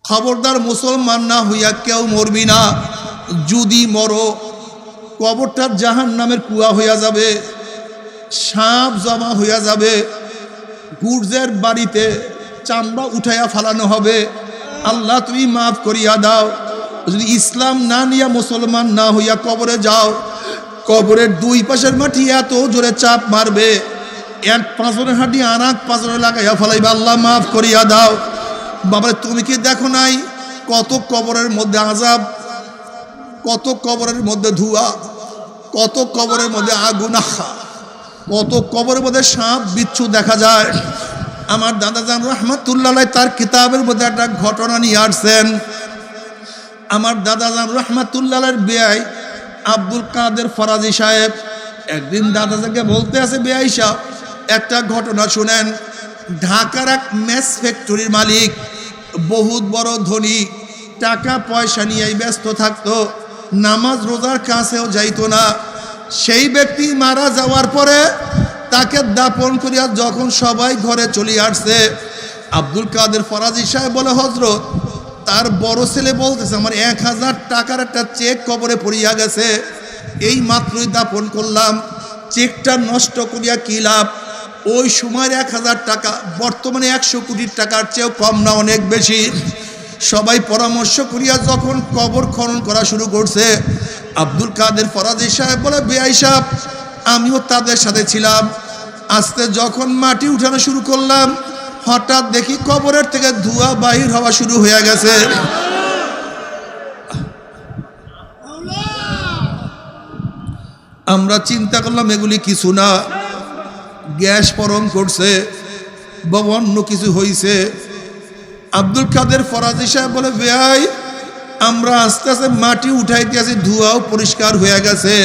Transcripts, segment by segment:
খবরদার মুসলমান না হইয়া কেউ মরবি না। যদি মরো কবরটার জাহান্নামের কুয়া হইয়া যাবে, সাপ জমা হইয়া যাবে, গুর্জের বাড়িতে চামড়া উঠাইয়া ফালানো হবে। আল্লাহ তুমি মাফ করিয়া দাও। যদি ইসলাম না নিয়া মুসলমান না হইয়া কবরে যাও, কবরের দুই পাশের মাটি এত জোরে চাপ মারবে, এক পাঁচনের হাঁটি আর এক পাঁচনে লাগাইয়া ফেলাইবে। আল্লাহ মাফ করিয়া দাও। বাবা তুমি কি দেখো নাই কত কবরের মধ্যে আযাব, কত কবরের মধ্যে ধোঁয়া, কত কবরের মধ্যে আগুন, কত কবরের মধ্যে সাপ বিচ্ছু দেখা যায়। আমার দাদাজান রহমাতুল্লাহ তার কিতাবের মধ্যে একটা ঘটনা নিয়ে আসছেন। আমার দাদাজান রহমাতুল্লাহের বেয়াই আব্দুল কাদের ফরাজি সাহেব একদিন দাদাজাকে বলতে আছে, বেয়াই সাহেব একটা ঘটনা শুনেন। ঢাকার এক মেস ফ্যাক্টরির মালিক, বহুত বড় ধনী, টাকা পয়সা নিয়েই ব্যস্ত থাকতো, নামাজ রোজার কাছেও যাইতো না। সেই ব্যক্তি মারা যাওয়ার পরে তাকে দাপন করিয়া যখন সবাই ঘরে চলে আসছে, আব্দুল কাদের ফরাজি সাহেব বলে, হযরত তার বড় ছেলে বলতেছে আমার 1000 টাকার একটা চেক কবরে পড়িয়া গেছে, এই মাত্রই দাপন করলাম, চেকটা নষ্ট করিয়া কি লাভ? ওই সময়ের 1000 টাকা বর্তমানে 100 কোটি টাকার চেয়েও কম না, অনেক বেশি। সবাই পরামর্শ করিয়া যখন কবর খনন করা শুরু করছে, আব্দুল কাদের ফরাজি সাহেব বলে, বেয়াই সাহেব আমিও তাদের সাথে ছিলাম। আস্তে যখন মাটি উঠানো শুরু করলাম, হঠাৎ দেখি কবরের থেকে ধোঁয়া বাহির হওয়া শুরু হয়ে গেছে। আমরা চিন্তা করলাম এগুলি কিছু না, গ্যাস পরম করছে বা অন্য কিছু হয়েছে। আব্দুল কাদের ফরাজি সাহেব বলে, বেয়াই আমরা আস্তে আস্তে মাটি উঠাইতে আছি, ধোঁয়াও পরিষ্কার হয়ে গেছে।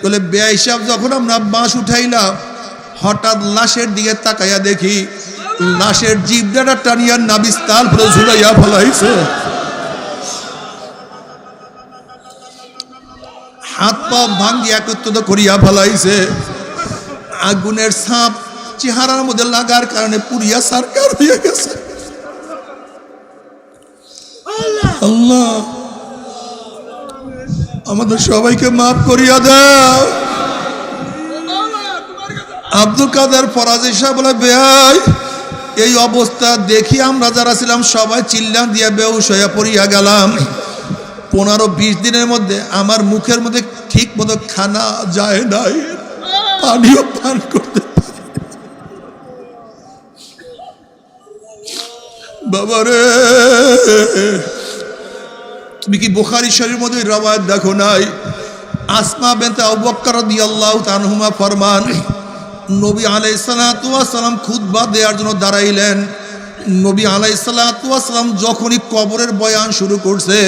বলে, বেয়াই সাহেব যখন আমরা বাঁশ উঠাইলাম, হঠাৎ লাশের দিকে তাকাইয়া দেখি লাশের জিভটা টানিয়া নাবিস্তাল করে ঝুলাইয়া ফেলাইছে, হাত পা ভাঙ্গি একত্রিত করিয়া ফেলাইছে। আগুনের ছাপ চেহারার মধ্যে লাগার কারণে পুড়িয়া সারকার হয়ে গেছে। আল্লাহ আমাদের সবাইকে মাফ করিয়া দাও। আব্দুল কাদের ফরাজি সাহেব বলে, বেয়াই এই অবস্থা দেখি আমরা যারা ছিলাম সবাই চিল্লা দিয়া বেহুশ হইয়া পড়িয়া গেলাম। 15-20 দিনের মধ্যে আমার মুখের মধ্যে ঠিক মতো খানা যায় নাই, পানিও পান করতে পারি। বাবারে তুমি কি বুখারী শরীফের মধ্যে রওয়ায়াত দেখো নাই? আসমা বিনতে আবু বকর রাদিয়াল্লাহু তাআলা আনহুমা ফরমান, নবী আলাইহিস সালাতু ওয়াস সালাম খুতবা দেওয়ার জন্য দাঁড়াইলেন। নবী আলাইহিস সালাতু ওয়াস সালাম যখনই কবরের বয়ান শুরু করছে,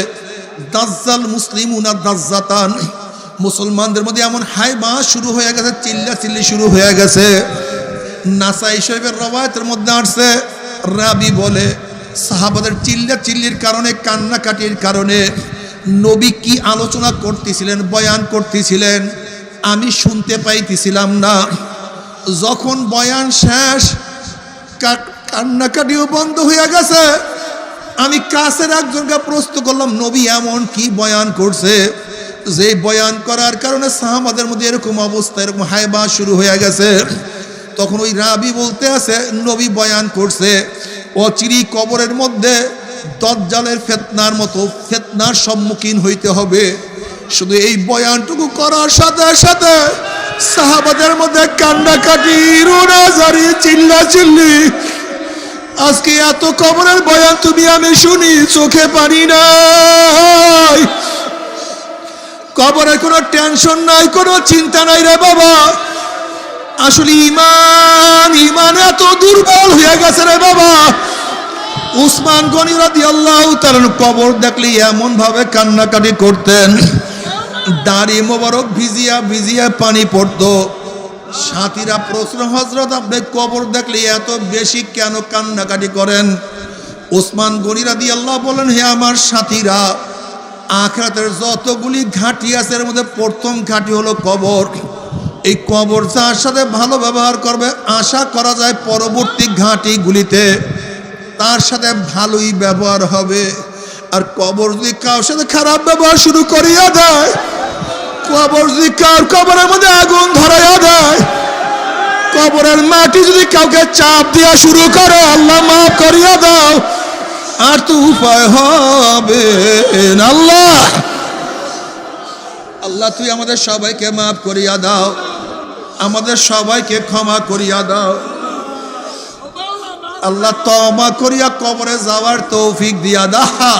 দাজ্জাল মুসলিমুনা দাজ্জাতান, মুসলমানদের মধ্যে এমন হাইবা শুরু হয়ে গেছে, চিল্লা চিল্লি শুরু হয়ে গেছে। নাসাই শরীফের রওয়ায়াতের মধ্যে আসছে, রাবি বলে সাহাবাদের চিল্লা চিল্লির কারণে, কান্নাকাটির কারণে নবী কি আলোচনা করতেছিলেন, বয়ান করতেছিলেন আমি শুনতে পাইতেছিলাম না। যখন বয়ান শেষ, কান্নাকাটিও বন্ধ হয়ে গেছে। আমি কাছের একজনকে প্রশ্ন করলাম, নবী এমন কি বয়ান করছে যে বয়ান করার কারণে সাহাবাদের মধ্যে এরকম অবস্থা, এরকম হাইবা শুরু হয়ে গেছে? তখন ওই রাবি বলতে আছে, নবী বয়ান করছে অচিরি কবরের মধ্যে দাজ্জালের ফিতনার মতো ফিতনার সম্মুখীন হইতে হবে। শুধু এই বয়ানটুকু করার সাথে সাথে সাহাবাদের মধ্যে কান্নাকাটি, রোনাজারি, চিল্লা চিল্লি। আজকে এত কবরের বয়ান তুমি আমি শুনি, চোখে পানি নাই, কবরের কোনো টেনশন নাই, কোনো চিন্তা নাই রে বাবা। আসলে ইমান এত দুর্বল হয়ে গেছে রে বাবা। উসমান গনি রাদিয়াল্লাহু তাআলা কবর দেখলে এমন ভাবে কান্নাকাটি করতেন, দাড়ি মোবারক ভিজিয়া ভিজিয়া পানি পড়তো। সাথীরা প্রশ্ন, হযরত আপনি কবর দেখলে এত বেশি কেন কান্নাকাটি করেন? উসমান গনি রাদিয়াল্লাহু বলেন, হে আমার সাথীরা, আখিরাতের যতগুলি ঘাঁটি আছে এর মধ্যে প্রথম ঘাঁটি হলো কবর। এই কবর যার সাথে ভালো ব্যবহার করবে, আশা করা যায় পরবর্তী ঘাঁটিগুলিতে তার সাথে ভালোই ব্যবহার হবে। আর কবর যদি কারোর সাথে খারাপ ব্যবহার শুরু করিয়া দেয়, কবর যদি কবরের মধ্যে আগুন ধরাইয়া দেয়, কবরের মাটি যদি কাউকে চাপ দেওয়া শুরু করে, আল্লাহ মাফ করিয়া দাও, আর তো উপায় হবে না। আল্লাহ আল্লাহ তুই আমাদের সবাইকে মাফ করিয়া দাও, আমাদের সবাইকে ক্ষমা করিয়া দাও। আল্লাহ তওবা করিয়া কবরে যাওয়ার তৌফিক দিয়া দাও।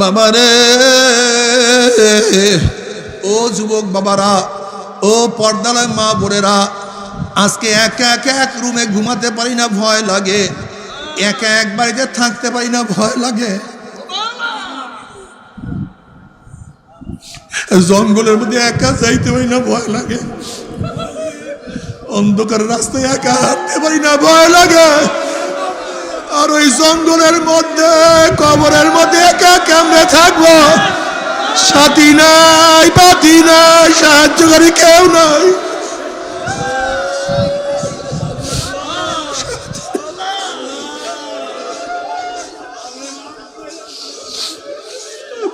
বাবারে, ও যুবক বাবারা, ও পর্দালয় মা বোনেরা, আজকে একা একা এক রুমে ঘুমাতে পারি না, ভয় লাগে। একা এক বাড়িতে থাকতে পারি না, ভয় লাগে। জঙ্গলের মধ্যে একা যাইতে পারি না, ভয় লাগে। অন্ধকার রাস্তায় একা হাঁটতে পারি না, ভয় লাগে। আর ওই জঙ্গলের মধ্যে কবরের মধ্যে একা কেমনে থাকবো? সাথী নাই, পাতি নাই, সাহায্যকারী কেউ নাই।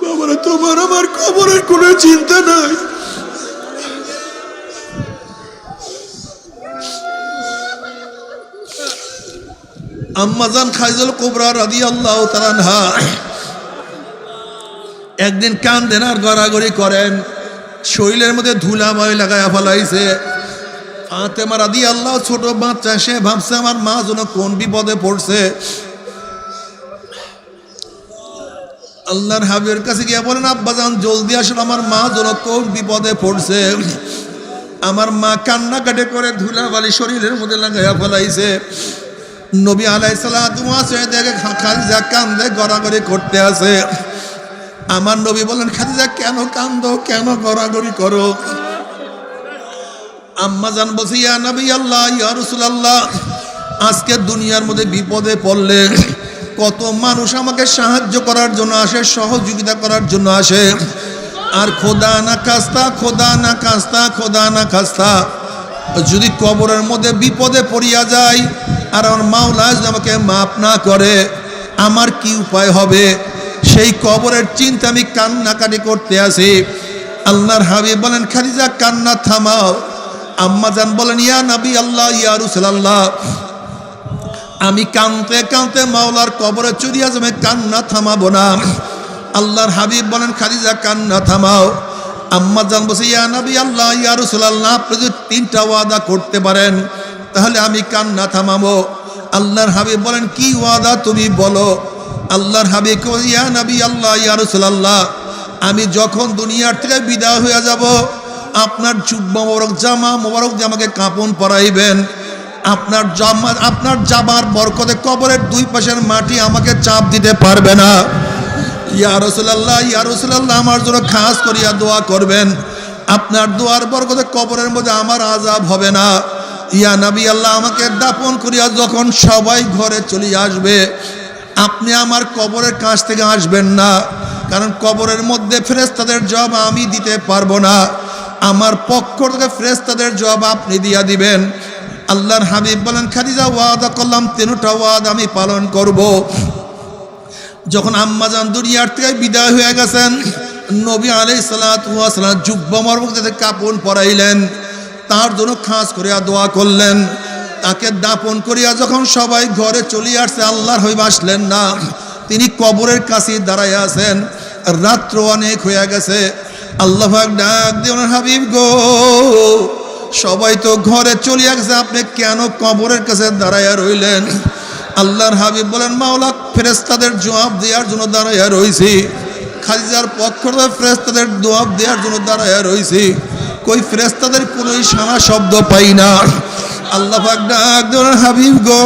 বাবারা, তোমার আমার কবরের কোনো চিন্তা নাই। আম্মাজান খাদিজাতুল কুবরা রাদিয়াল্লাহু তাআলা আনহা একদিন কান্দেন আর গড়াগড়ি করেন, শরীরের মধ্যে ধুলাময় লাগায়া ফেলাইছে। ফাতেমা রাদিয়াল্লাহু, ছোট বাচ্চা, সে ভাবছে আমার মা যেন কোন বিপদে পড়ছে। আল্লাহর হাবিবের কাছে গিয়ে বলেন, আব্বাজান জলদি আসুন, আমার মা যেন কোন বিপদে পড়ছে। আমার মা কান্নাকাটি করে ধুলাবালি শরীরের মধ্যে লাগাইয়া ফেলাইছে। নবী আলাইহিস সালাতু ওয়াস সালাম দেখে খাদিজা কান্দে, গড়াগড়ি করতে আছে। আমার নবী বলেন, খাদিজা কেন কান্দো, কেন গড়াগড়ি করো? আম্মা জান বলছে, ইয়া নবী আল্লাহ, ইয়া রাসূলুল্লাহ, আজকে দুনিয়ার মধ্যে বিপদে পড়লে কত মানুষ আমাকে সাহায্য করার জন্য আসে, সহযোগিতা করার জন্য আসে। আর খোদা না খাস্তা, খোদা না খাস্তা, খোদা না খাস্তা, যদি কবরের মধ্যে বিপদে পড়িয়া যায় আর আমার মাওলা যদি আমাকে মাফ না করে, আমার কি উপায় হবে? সেই কবরের চিন্তা আমি কান্নাকাটি করতে আসি। আল্লাহর হাবিব বলেন, খাদিজা কান্না থামাও। আম্মা জান বলেন, ইয়া নবী আল্লাহ, ইয়া রাসূলুল্লাহ, আমি কাঁদতে কাঁদতে মাওলার কবরে চড়িয়া যাবে, কান্না থামাবো না। আল্লাহর হাবিব বলেন, খাদিজা কান্না থামাও। আম্মা জান বলছে, ইয়া নবী আল্লাহ, ইয়া রাসূলুল্লাহ, আপনি যদি 3টা ওয়াদা করতে পারেন তাহলে আমি কান্না থামাবো। আল্লাহর হাবিব বলেন, কি ওয়াদা তুমি বলো? আল্লাহর হাবিব, ইয়া নবী আল্লাহ, ইয়া রাসূলুল্লাহ, আমি যখন দুনিয়ার থেকে বিদায় হয়ে যাব, আপনার জুব্বা মোবারক, জামা মোবারক যে আমাকে কাপন পরাইবেন, আপনার জামার বরকতে কবরের 2 পাশের মাটি আমাকে চাপ দিতে পারবে না। ইয়া রাসূলুল্লাহ, ইয়া রাসূলুল্লাহ, আমার জন্য খাস করিয়া দোয়া করবেন, আপনার দোয়ার বরকতে কবরের মধ্যে আমার আযাব হবে না। ইয়া নবী আল্লাহ, আমাকে দাফন করিয়া যখন সবাই ঘরে চলে আসবে, আপনি আমার কবরের কাছ থেকে আসবেন না, কারণ কবরের মধ্যে ফেরেশতাদের জবাব আমি দিতে পারবো না, আমার পক্ষ থেকে ফেরেশতাদের জবাব আপনি দিয়া দিবেন। আল্লাহর হাবিব বলেন, খাদিজা ওয়াদা করলাম, 3টা ওয়াদা আমি পালন করব। যখন আম্মাজান দুনিয়ার থেকে বিদায় হয়ে গেছেন, নবী আলাইহিস সালাতু ওয়াস সালাম জুব্বা মোবারক কাপন পরাইলেন, তার জন্য খাস করিয়া দোয়া করলেন। তাকে দাফন করিয়া যখন সবাই ঘরে চলে আসছে, আল্লাহর হাবিব আসলেন না, তিনি কবরের কাছে দাঁড়ায় আছেন। রাত্র অনেক হয়ে গেছে। আল্লাহ পাক ডাক দিয়ে, হাবিব গো, সবাই তো ঘরে চলে গেছে, আপনি কেন কবরের কাছে দাঁড়াইয়া রইলেন? আল্লাহর হাবিব বলেন, মাওলা ফেরেশতাদের জবাব দেওয়ার জন্য দাঁড়াইয়া রইছি। খাদিজার পক্ষ থেকে ফেরেশতাদের জবাব দেওয়ার জন্য দাঁড়াইয়া রইছি। কই ফেরেশতাদের কোনো সারা শব্দ পাই না। আল্লাহ পাক ডাক দিয়ে, হাবিব গো,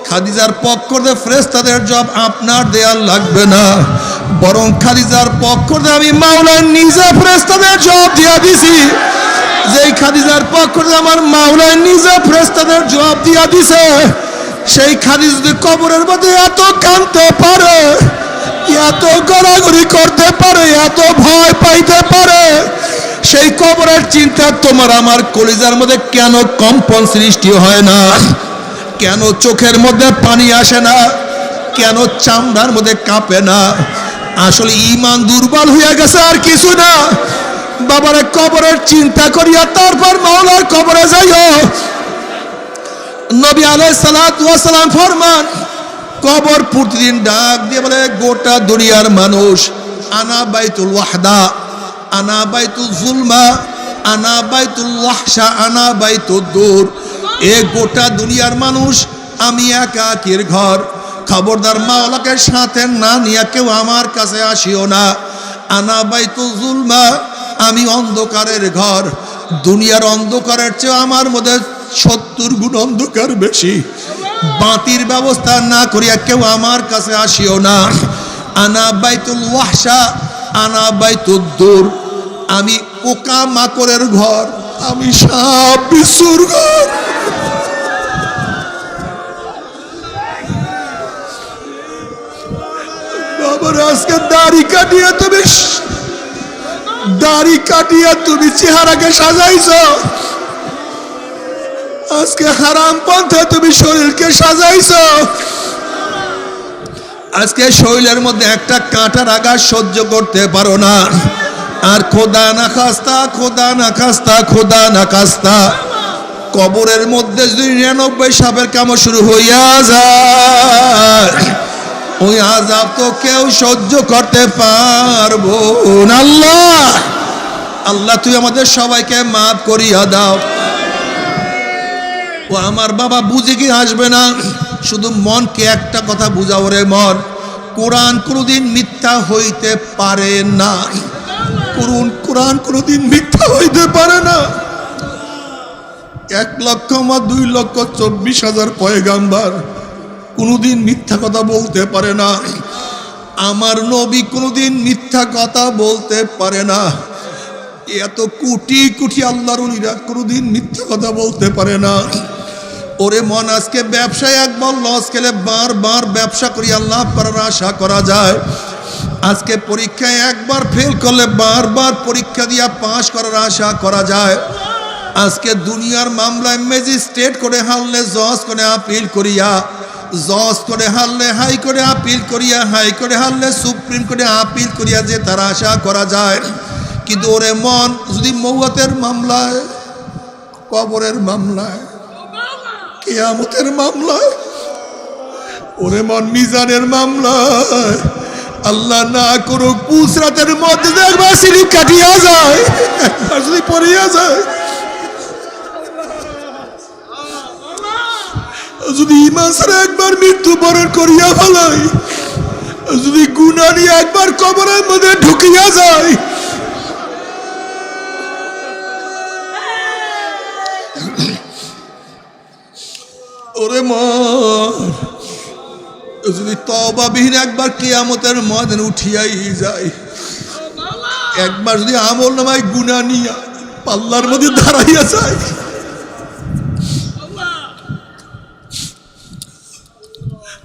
খাদিজার পক্ষ থেকে ফেরেশতাদের জবাব আপনার দেয়ার লাগবে না, বরং খাদিজার পক্ষ থেকে আমি মাওলা নিজে ফেরেশতাদের জবাব দিয়া দিছি। যেই খাদিজার পক্ষ থেকে আমার মাওলা নিজে ফেরেশতাদের জবাব দিয়া দিছে, সেই খাদিজা যদি কবরের মধ্যে এত কাঁদতে পারে, এত গড়াগড়ি করতে পারে, এত ভয় পাইতে পারে, সেই কবরের চিন্তা তোমার আমার কলিজার মধ্যে কেন কম্পন সৃষ্টি হয় না? কেন চোখের মধ্যে পানি আসে না, কেন চামড়ার মধ্যে কাঁপে না? আসলে ঈমান দুর্বল হয়ে গেছে, আর কিছু না। বাবারে কবরের চিন্তা করিয়া তারপর মাওলার কবরে যাইও। নবী আলাইহিস সালাতু ওয়াস সালাম ফরমান, কবর প্রতিদিন ডাক দিয়ে বলে, গোটা দুনিয়ার মানুষ, আনা বাইতুল ওয়াহদা, আনা বাইতুল জুলমা, আনা বাইতুল ওয়াহশা, আনা বাইতুদ দূর। এ গোটা দুনিয়ার মানুষ, আমি একাকীর ঘর। খবরদার মাওলাকে সাথে না নিয়ে কেউ আমার কাছে আসিও না। আনা বাইতুল জুলমা, আমি অন্ধকারের ঘর। দুনিয়ার অন্ধকারের চেয়ে আমার মধ্যে 70 গুণ অন্ধকার বেশি। বাতির ব্যবস্থা না করিয়া কেউ আমার কাছে আসিও না। আনা বাইতুল ওয়াহশা, আনা বাইতুদ দূর, আমি পোকা মাকড়ের ঘর, আমি সাপ বিচ্ছুর ঘর। বাবার আজকে দাড়ি কাটিয়ে তুমি চেহারাকে সাজাইছো। আজকে হারাম পন্থা তুমি শরীরকে সাজাইছো। আজকে শরীরের মধ্যে একটা কাঁটার আঘাত সহ্য করতে পারো না। আর খোদা না খাস্তা, খোদা না খাস্তা, খোদা না খাস্তা, কবরের মধ্যে যদি 99 সাপের কামড় শুরু হইয়া যায়, ওই আযাব তো কেউ সহ্য করতে পারবো না। আল্লাহ, আল্লাহ তুই আমাদের সবাইকে মাফ করিয়া দাও। ও আমার বাবা, বুঝে কি আসবে না? শুধু মনকে একটা কথা বুঝাও রে মন, কোরআন কোনোদিন মিথ্যা হইতে পারে না। কোরআন কোনোদিন মিথ্যা হইতে পারে না। 1,02,24,000 পয়গাম্বার কোনোদিন মিথ্যা কথা বলতে পারে না। আমার নবী কোনোদিন মিথ্যা কথা বলতে পারে না। এত কোটি কোটি আল্লাহর ওলিরা কোনোদিন মিথ্যা কথা বলতে পারে না। ওরে মন, আজকে ব্যবসায় একবার লস খেলে বারবার ব্যবসা করি আল্লাহ পারার আশা করা যায়। আজকে পরীক্ষায় একবার ফেল করলে বারবার পরীক্ষা দিয়া পাস করার আশা করা যায়। আজকে দুনিয়ার মামলায় ম্যাজিস্ট্রেট করে হারলে জজ করে আপিল করিয়া, জজ করে হারলে হাই করে আপিল করিয়া, হাই করে হারলে সুপ্রিম কোর্টে আপিল করিয়া যে তার আশা করা যায়। কিন্তু ওরে মন, যদি মৌয়াতের মামলায়, কবরের মামলায়, কিয়ামতের মামলায়, ওরে মন মিজানের মামলায়, আল্লাহ না করুক পুসরাতের মধ্যে একবার সিঁড়ি কাটিয়া যায়, একবার যদি পড়িয়া যায়, যদি ঈমান ছাড়া একবার মৃত্যুবরণ করিয়া ফেলাই, যদি গুনাহ নিয়ে একবার কবরের মধ্যে ঢুকিয়া যায়, ওরে মন, যদি তওবাবিহীন একবার কিয়ামতের ময়দানে উঠিয়াই যায়, একবার যদি আমল নামায় গুনাহ নিয়া পাল্লার মধ্যে দাঁড়াইয়া যায়,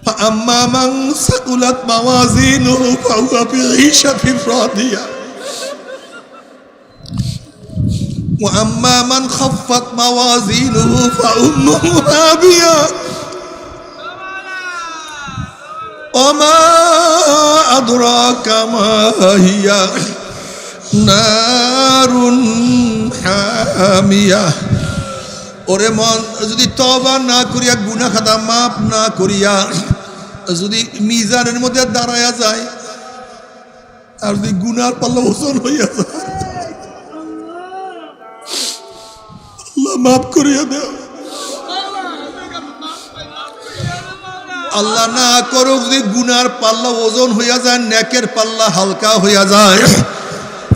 فأما من ثقلت موازينه فهو في عيشة راضية وأما من خفت موازينه فأمه هاوية وما أدراك ما هي نار حامية। ওরে মন, যদি তওবা না করিয়া গুনাহ খাতা মাফ না করিয়া যদি মিজানের মধ্যে দাঁড়ায়া যায়, আর যদি গুনার পাল্লা ওজন হইয়া যায়, আল্লাহ মাফ করিয়া দেও। আল্লাহ না করুক, যদি গুনার পাল্লা ওজন হইয়া যায়, নেকের পাল্লা হালকা হইয়া যায়,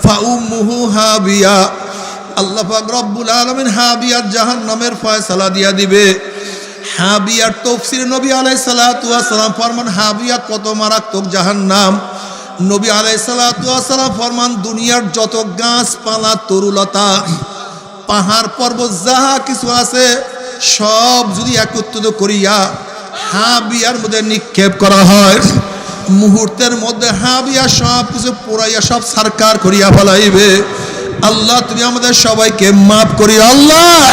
ফাউম্মুহু হাবিয়া, আল্লাহ পাক রব্বুল আলামিন হাবিয়ার জাহান্নামের ফয়সালা দিয়া দিবে। হাবিয়ার তাফসীর নবী আলাইহিস সালাতু ওয়াস সালাম ফরমান, হাবিয়া কত মারাত্মক জাহান্নাম। নবী আলাইহিস সালাতু ওয়াস সালাম ফরমান, দুনিয়ার যত গাছপালা, তরুলতা, পাহাড় পর্বত যাহা কিছু আছে, সব যদি একত্রিত করিয়া হাবিয়ার মধ্যে নিক্ষেপ করা হয়, মুহূর্তের মধ্যে হাবিয়া সব কিছু পোড়াইয়া সব সারকার করিয়া ফেলাইবে। আল্লাহ তুমি আমাদের সবাইকে মাফ করি। আল্লাহ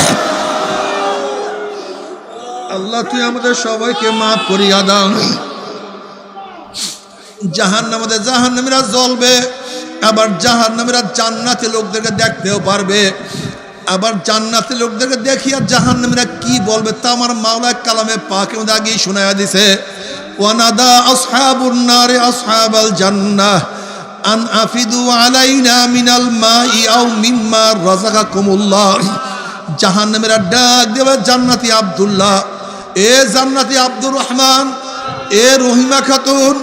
আল্লাহ তুই আমাদের সবাইকে মাফ করিয়া দাও। জাহান্নামে জাহান্নামীরা জ্বলবে, আবার জাহান্নামীরা জান্নাতি লোকদেরকে দেখতেও পারবে। আবার জান্নাতি লোকদেরকে দেখিয়া জাহান্নামীরা কি বলবে তা আমার মাওলা কালামে পাকের মধ্যে আগেই শোনায়া দিছে। ওয়ানাদা আসহাবুন নারে আসহাবাল জান্নাহ আন আফিদু আলাইনা মিনাল মাই আও মিম্মা রাযাকাকুমুল্লাহ। জাহান্নামীরা ডাক দেবে জান্নাতি আব্দুল্লাহ, এ জান্নাতি আব্দুর রহমান, এ রহিমা খাতুন,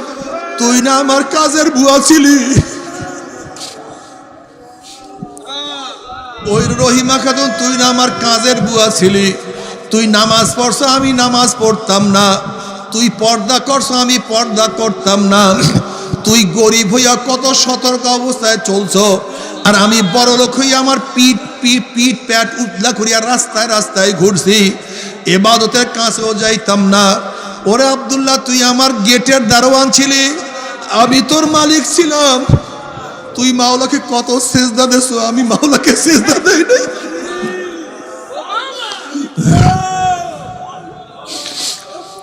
তুই না আমার কাজের বুয়া ছিলি? ওই রহিমা খাতুন, তুই না আমার কাজের বুয়া ছিলি? তুই নামাজ পড়ছো, আমি নামাজ পড়তাম না। তুই পর্দা করছো, আমি পর্দা করতাম না। তুই গরিব হইয়া কত সতর্ক অবস্থায় চলছো, আর আমি বড় লোক হইয়া আমার পিঠ প্যাট উতলা করিয়া রাস্তায় রাস্তায় ঘুরছি, ইবাদতের কাছেও যাইতাম না। ওরে আব্দুল্লাহ, তুই আমার গেটের দারোয়ান ছিলি, আমি তোর মালিক ছিলাম। তুই মাওলাকে কত সেজদা দেছো, আমি মাওলাকে সেজদা দেই নাই।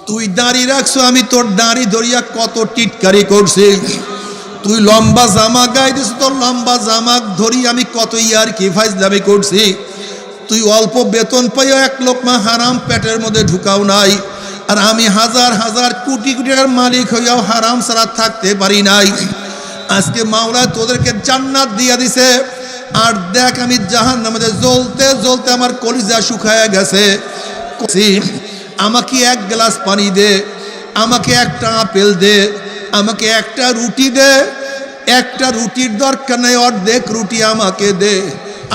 তুই দাড়ি রাখছো, আমি তোর দাড়ি ধরিয়া কত টিটকারি করছি। তুই লম্বা জামা গায়ে দিস, তোর লম্বা জামা ধরি আমি কত ইয়ার কি ফাইজলামি করছি। তুই অল্প বেতন পাইও এক লোকমা হারাম পেটের মধ্যে ঢুকাও নাই, আর আমি হাজার হাজার কোটি কোটি টাকার মালিক হইয়াও হারাম ছাড়া থাকতে পারি নাই। আজকে মাওলা তোদেরকে জান্নাত দিয়া দিছে, আর দেখ আমি জাহান্নামে জ্বলতে জ্বলতে আমার কলিজা শুকায়া গেছে। আমাকে এক গ্লাস পানি দে, আমাকে একটা আপেল দে, আমাকে একটা রুটি দে। একটা রুটির দরকার নেই, অর্ধেক রুটি আমাকে দে,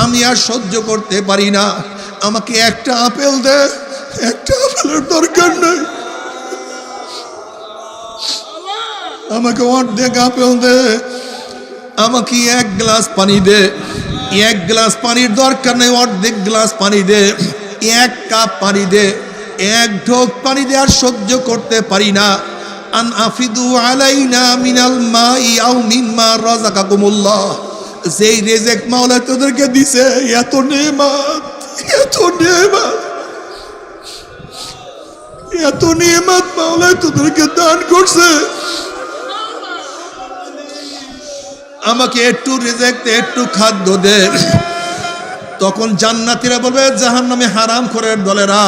আমি আর সহ্য করতে পারি না। আমাকে একটা আপেল দে, একটা আপেলের দরকার নেই, আমাকে অর্ধেক আপেল দে। আমাকে এক গ্লাস পানি দে, এক গ্লাস পানির দরকার নেই, অর্ধেক গ্লাস পানি দে। এক কাপ পানি দে, এক ঢোক পানি দে, আর সহ্য করতে পারি না। আন আফিদু আলাইনা মিনাল মাই আও মিম্মা রাযাকাকুমুল্লাহ। যেই রিজিক মাওলা তোদেরকে দিছে, এত নেয়ামত, এত নেয়ামত, এত নেয়ামত মাওলা তোদেরকে দান করছে। আমাকে একটু রিজিক দে, একটু খাদ্য দে। তখন জান্নাতীরা বলবে জাহান্নামে হারামখোরের দলেরা,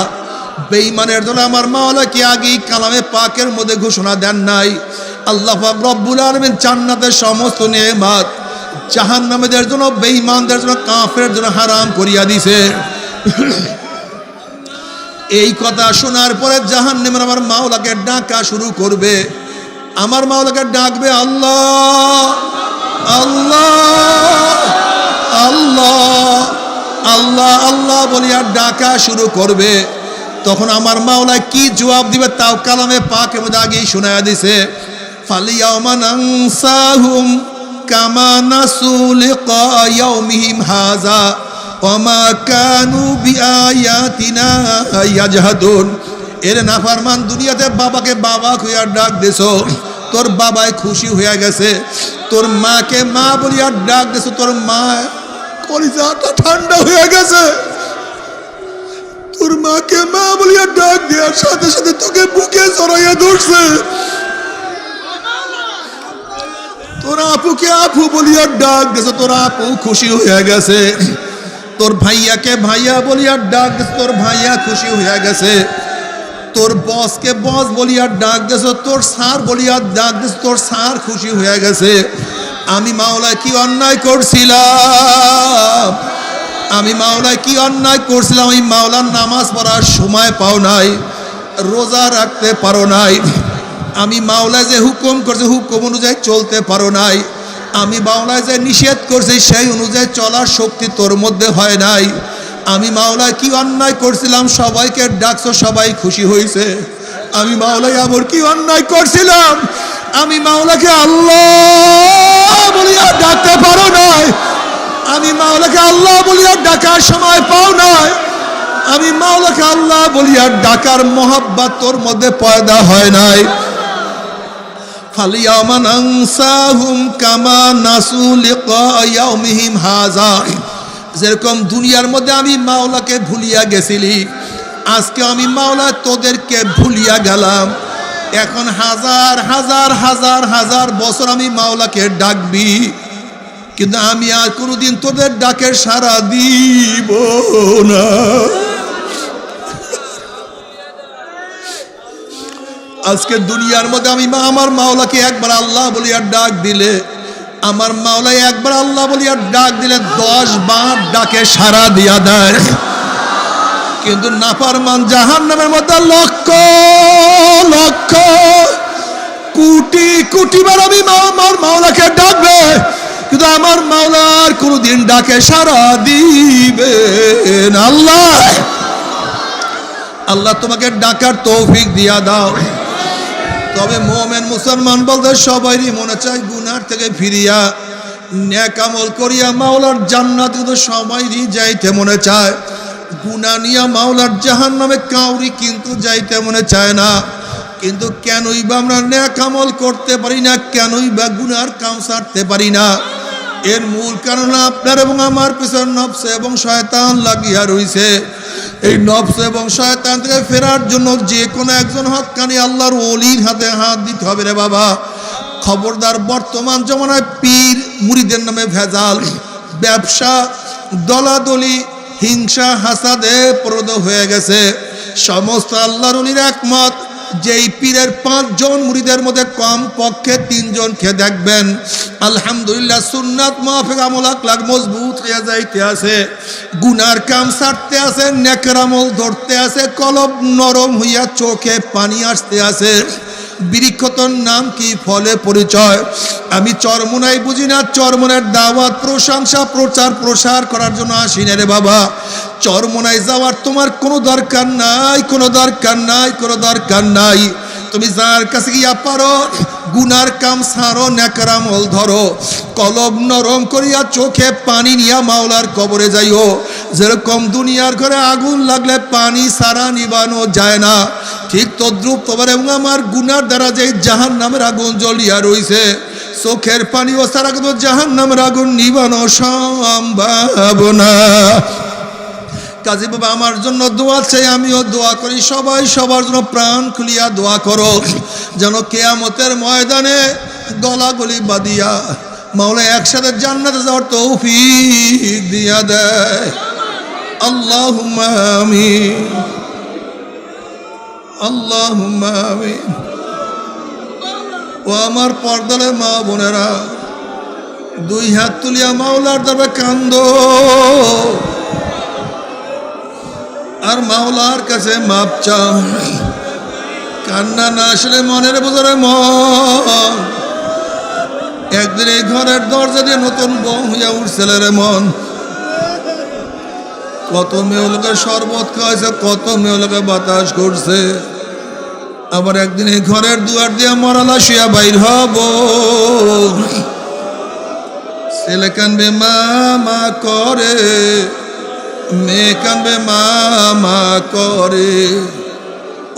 বেঈমানের দলে আমার মাওলা কি আগেই কালামে পাকের মধ্যে ঘোষণা দেন নাই? আল্লাহ পাক রব্বুল আলামিন জান্নাতের সমস্ত নেয়ামত জাহান্নামীদের জন্য, বেঈমানদের জন্য, কাফেরদের জন্য হারাম করিয়া দিছে। এই কথা শোনার পরে জাহান্নামীরা আমার মাওলাকে ডাকা শুরু করবে। আমার মাওলাকে ডাকবে আল্লাহ আল্লাহ আল্লাহ আল্লাহ আল্লাহ বলিয়া ডাকা শুরু করবে। তখন আমার মাওলা কি জবাব দিবে তাও কালামে পাকের মধ্যে আগেই শোনায়া দিছে। ফালিয়াউমা নানসাহুম কামা নাসু লিকা ইয়াউমিহিম হাযা ওয়ামা কানু বিআয়াতিনা ইয়াজহাদুন। এর নাফরমান, দুনিয়াতে বাবাকে বাবা কইয়া ডাক দিছো, তোর বাবাই খুশি হয়ে গেছে। তোর মাকে মা বলিয়া ডাক দিছো, তোর মা কলিজাটা ঠান্ডা হয়ে গেছে। তোর মাকে মা বলিয়া ডাক দেওয়ার সাথে সাথে তোকে বুকে জড়াইয়া ধরছে। তোর আপুকে আপু বলিয়া ডাক দিছো, তোর আপু খুশি হয়ে গেছে। তোর ভাইয়াকে ভাইয়া বলিয়া ডাক দিছো, তোর ভাইয়া খুশি হয়ে গেছে। তোর বসকে বস বলিয়া ডাক দিছো, তোর স্যার বলিয়া ডাক দিছো, তোর স্যার খুশি হয়ে গেছে। আমি মাওলা কি অন্যায় করছিলাম? আমি মাওলায় কি অন্যায় করছিলাম? আমি মাওলার নামাজ পড়ার সময় পাও নাই, রোজা রাখতে পারো নাই। আমি মাওলায় যে হুকুম করছে হুকুম অনুযায়ী চলতে পারো নাই। আমি মাওলায় যে নিষেধ করছি সেই অনুযায়ী চলার শক্তি তোর মধ্যে হয় নাই। আমি মাওলায় কি অন্যায় করছিলাম? সবাইকে ডাকছো, সবাই খুশি হয়েছে। আমি মাওলায় আমার কি অন্যায় করছিলাম? আমি মাওলাকে আল্লাহ বলিয়া ডাকতে পারো নাই। আমি মাওলাকে আল্লাহ বলিয়া ডাকার সময় পাও নাই। আমি মাওলাকে আল্লাহ বলিয়া ডাকার মহাব্বত তোর মধ্যে পয়দা হয় নাই। ফালিয়াউমা নানসাহুম কামা নাসু লিকা ইয়াউমিহিম হাযা। যেরকম দুনিয়ার মধ্যে আমি মাওলাকে ভুলিয়া গেছিলি, আজকে আমি মাওলা তোদেরকে ভুলিয়া গেলাম। এখন হাজার হাজার হাজার হাজার বছর আমি মাওলাকে ডাকবি, কিন্তু আমি আর কোনোদিন তোদের ডাকে সাড়া দিব না। আজকে দুনিয়ার মধ্যে আমি আমার মাওলাকে একবার আল্লাহ বলিয়া ডাক দিলে, আমার মাওলা একবার আল্লাহ বলিয়া ডাক দিলে 10 বার ডাকে সাড়া দিয়া দেয়। কিন্তু নাফরমান জাহান্নামের মধ্যে লক্ষ লক্ষ কোটি কোটি বার আমি আমার মাওলাকে ডাকবে, কিন্তু আমার মাওলার কোনদিন ডাকে সাড়া দিবে না। আল্লাহ আল্লাহ তোমাকে ডাকার তৌফিক দিয়া দাও। তবে মুমিন মুসলমান বলতে সবারই মনে চায় গুনার থেকে ফিরিয়া নেক আমল করিয়া মাওলার জান্নাত, কিন্তু সবারই যাইতে মনে চায়। গুনাহ নিয়া মাওলার জাহান্নামে কাউরি কিন্তু যাইতে মনে চায় না। কিন্তু কেনই বা আমরা নেক আমল করতে পারি না, কেনই বা গুনার কাম ছাড়তে পারি না? এর মূল কারণ আপনার এবং আমার পিছনে নফস এবং শয়তান লাগিয়া রইছে। এই নফস এবং শয়তান থেকে ফেরার জন্য যে কোনো একজন হক্কানি আল্লাহর ওলির হাতে হাত দিতে হবে রে বাবা। খবরদার, বর্তমান জমানায় পীর মুরিদের নামে ভেজাল, ব্যবসা, দলাদলি, হিংসা, হাসাদে প্রদ হয়ে গেছে। সমস্ত আল্লাহর ওলির একমত, যেই পীরের 5 জন মুরিদের মধ্যে কম পক্ষে 3 জনকে দেখবেন আলহামদুলিল্লাহ সুন্নাত মাফিক আমল আকলাক মজবুত হয়ে যাইতে আছে, গুনার কাম ছাড়তে আছে, নেকের আমল ধরতে আছে, কলব নরম হইয়া চোখে পানি আসতে আছে। বৃক্ষতর নাম কি, ফলে পরিচয়। আমি চরমোনাই বুঝি না, চরমোনার দাওয়াত, প্রশংসা, প্রচার প্রসার করার জন্য আসি না রে বাবা। চরমোনাই যাওয়ার তোমার কোনো দরকার নাই, কোনো দরকার নাই, কোনো দরকার নাই। তুমি যার কাছে গিয়া পারো গুনার কাম ছাড়ো, নেকের আমল ধরো, কলব নরম করিয়া চোখে পানি নিয়া মাওলার কবরে যাইও। যেরকম দুনিয়ার ঘরে আগুন লাগলে পানি ছাড়া নিবানো যায় না, ঠিক তদ্রুপ তোমার এবং আমার গুনার দ্বারা যে জাহান্নামের আগুন জ্বলিয়া রইছে, চোখের পানিও ছাড়া কিন্তু জাহান্নামের আগুন নিবানো সম্ভব না। কাজী বাবা আমার জন্য দোয়া চাই, আমিও দোয়া করি। সবাই সবার জন্য প্রাণ খুলিয়া দোয়া করো, যেন কিয়ামতের ময়দানে গলাগলি বাঁধিয়া মাওলা একসাথে জান্নাতে যাওয়ার তৌফিক দিয়া দেয়। আল্লাহুম্মা আমিন, আল্লাহুম্মা আমিন। ও আমার পর্দালে মা বোনেরা, 2 হাত তুলিয়া মাওলার দরবারে কান্দো আর মাওলার কাছে মাপ চাও। কান্না না আসলে মনের ভিতরে মন, একদিন এই ঘরের দরজা দিয়ে নতুন বউ হইয়া উঠছিল রে মন। কত মেয়ে লোকে শরবত খাওয়াইছে, কত মেয়ে লোকে বাতাস করছে, আবার একদিন এই ঘরের দুয়ার দিয়া মরালা শুয়া বাইর হব। ছেলে কানবে মা মা করে, মেয়ে কানবে মা মা করে,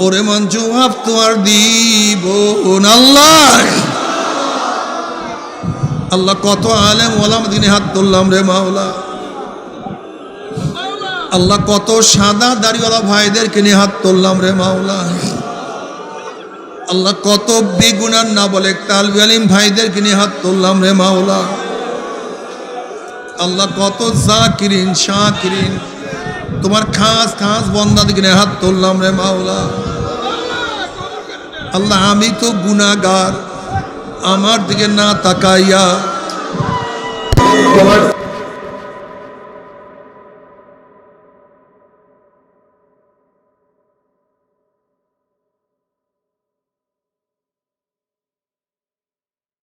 ওরে মন জবাব তো আর দিব না। আল্লাহ আল্লাহ কত আলেম ওলাম দিনে হাত তুললাম রে মাওলা। আল্লাহ কত সাদা দাড়িওয়ালা ভাইদেরকে নিয়ে হাত তুললাম রে মাওলা। আল্লাহ কত বেগুনার না বলে তালবি আলিম ভাইদেরকে নিয়ে হাত তুললাম রে মাওলা। আল্লাহ কত জাকিরিন শাকিরিন তোমার খাস খাস বন্দাদেরকে নিয়ে হাত তুললাম রে মাওলা। আল্লাহ আমি তো গুনাহগার, আমার দিকে না তাকাইয়া